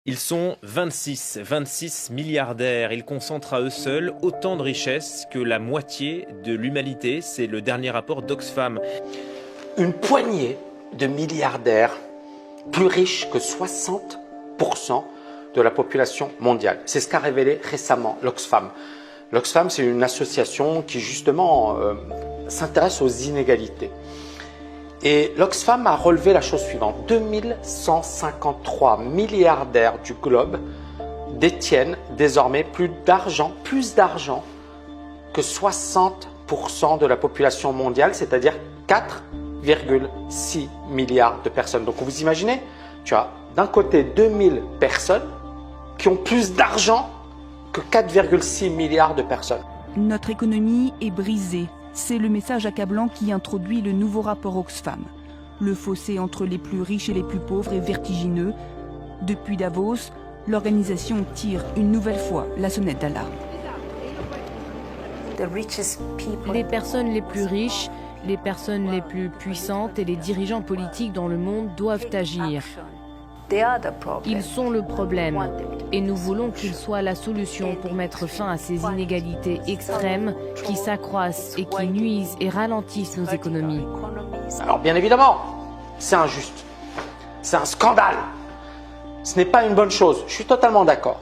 Ils sont 26 milliardaires. Ils concentrent à eux seuls autant de richesses que la moitié de l'humanité. C'est le dernier rapport d'Oxfam. Une poignée de milliardaires plus riches que 60% de la population mondiale. C'est ce qu'a révélé récemment l'Oxfam. L'Oxfam, c'est une association qui justement s'intéresse aux inégalités. Et l'Oxfam a relevé la chose suivante. 2153 milliardaires du globe détiennent désormais plus d'argent que 60% de la population mondiale, c'est-à-dire 4,6 milliards de personnes. Donc vous imaginez, tu as d'un côté 2000 personnes qui ont plus d'argent que 4,6 milliards de personnes. Notre économie est brisée. C'est le message accablant qui introduit le nouveau rapport Oxfam. Le fossé entre les plus riches et les plus pauvres est vertigineux. Depuis Davos, l'organisation tire une nouvelle fois la sonnette d'alarme. Les personnes les plus riches, les personnes les plus puissantes et les dirigeants politiques dans le monde doivent agir. Ils sont le problème et nous voulons qu'ils soient la solution pour mettre fin à ces inégalités extrêmes qui s'accroissent et qui nuisent et ralentissent nos économies. Alors bien évidemment, c'est injuste, c'est un scandale, ce n'est pas une bonne chose, je suis totalement d'accord.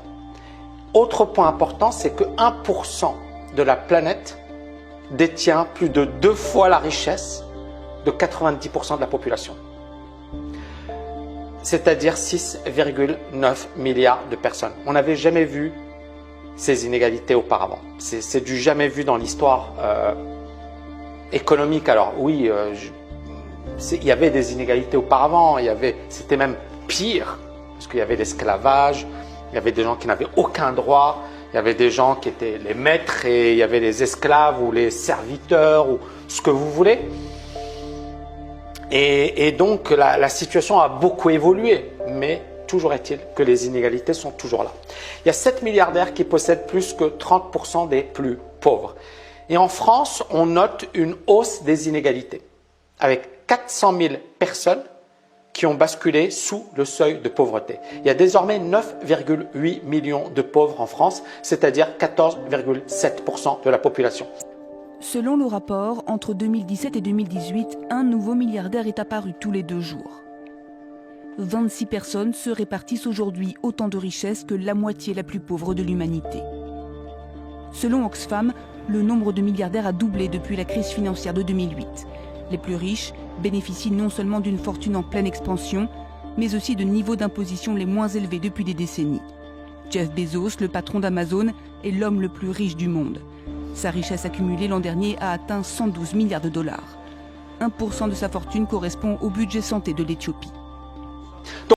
Autre point important, c'est que 1% de la planète détient plus de 2 fois la richesse de 90% de la population. C'est-à-dire 6,9 milliards de personnes. On n'avait jamais vu ces inégalités auparavant. C'est du jamais vu dans l'histoire économique. Alors oui, il y avait des inégalités auparavant, c'était même pire, parce qu'il y avait l'esclavage, il y avait des gens qui n'avaient aucun droit, il y avait des gens qui étaient les maîtres et il y avait les esclaves ou les serviteurs ou ce que vous voulez. Et donc la situation a beaucoup évolué, mais toujours est-il que les inégalités sont toujours là. Il y a 7 milliardaires qui possèdent plus que 30% des plus pauvres. Et en France, on note une hausse des inégalités, avec 400 000 personnes qui ont basculé sous le seuil de pauvreté. Il y a désormais 9,8 millions de pauvres en France, c'est-à-dire 14,7% de la population. Selon le rapport, entre 2017 et 2018, un nouveau milliardaire est apparu tous les 2 jours. 26 personnes se répartissent aujourd'hui autant de richesses que la moitié la plus pauvre de l'humanité. Selon Oxfam, le nombre de milliardaires a doublé depuis la crise financière de 2008. Les plus riches bénéficient non seulement d'une fortune en pleine expansion, mais aussi de niveaux d'imposition les moins élevés depuis des décennies. Jeff Bezos, le patron d'Amazon, est l'homme le plus riche du monde. Sa richesse accumulée l'an dernier a atteint 112 milliards de dollars. 1% de sa fortune correspond au budget santé de l'Éthiopie.